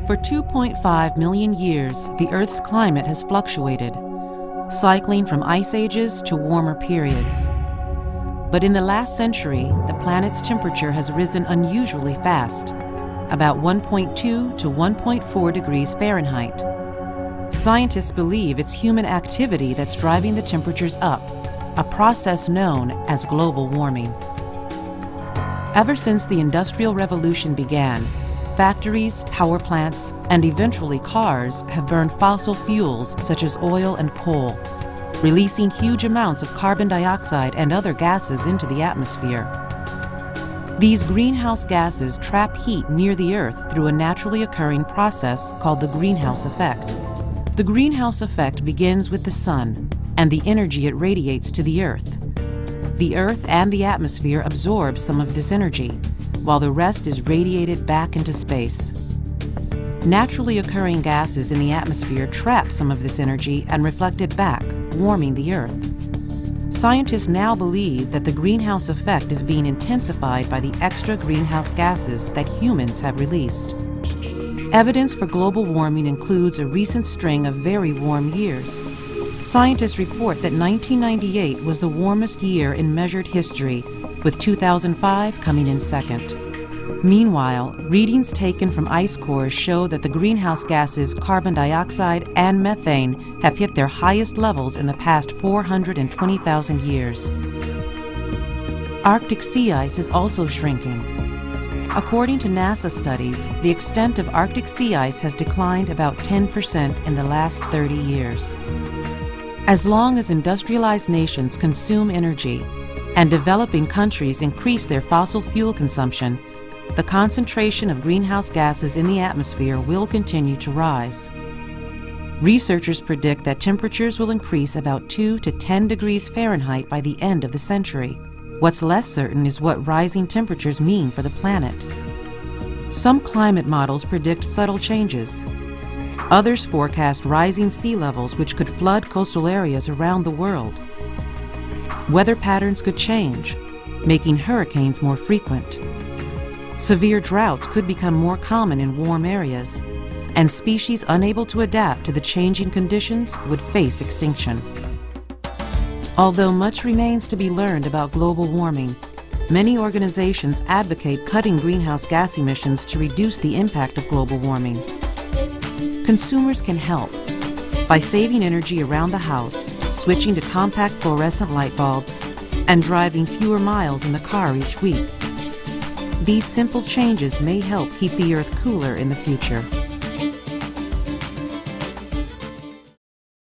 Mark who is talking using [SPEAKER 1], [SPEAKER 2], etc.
[SPEAKER 1] For 2.5 million years, the Earth's climate has fluctuated, cycling from ice ages to warmer periods. But in the last century, the planet's temperature has risen unusually fast, about 1.2 to 1.4 degrees Fahrenheit. Scientists believe it's human activity that's driving the temperatures up, a process known as global warming. Ever since the Industrial Revolution began, factories, power plants, and eventually cars have burned fossil fuels such as oil and coal, releasing huge amounts of carbon dioxide and other gases into the atmosphere. These greenhouse gases trap heat near the Earth through a naturally occurring process called the greenhouse effect. The greenhouse effect begins with the sun and the energy it radiates to the Earth. The Earth and the atmosphere absorb some of this energy, while the rest is radiated back into space. Naturally occurring gases in the atmosphere trap some of this energy and reflect it back, warming the Earth. Scientists now believe that the greenhouse effect is being intensified by the extra greenhouse gases that humans have released. Evidence for global warming includes a recent string of very warm years. Scientists report that 1998 was the warmest year in measured history, with 2005 coming in second. Meanwhile, readings taken from ice cores show that the greenhouse gases carbon dioxide and methane have hit their highest levels in the past 420,000 years. Arctic sea ice is also shrinking. According to NASA studies, the extent of Arctic sea ice has declined about 10% in the last 30 years. As long as industrialized nations consume energy and developing countries increase their fossil fuel consumption, the concentration of greenhouse gases in the atmosphere will continue to rise. Researchers predict that temperatures will increase about 2 to 10 degrees Fahrenheit by the end of the century. What's less certain is what rising temperatures mean for the planet. Some climate models predict subtle changes. Others forecast rising sea levels which could flood coastal areas around the world. Weather patterns could change, making hurricanes more frequent. Severe droughts could become more common in warm areas, and species unable to adapt to the changing conditions would face extinction. Although much remains to be learned about global warming, many organizations advocate cutting greenhouse gas emissions to reduce the impact of global warming. Consumers can help by saving energy around the house, switching to compact fluorescent light bulbs, and driving fewer miles in the car each week. These simple changes may help keep the Earth cooler in the future.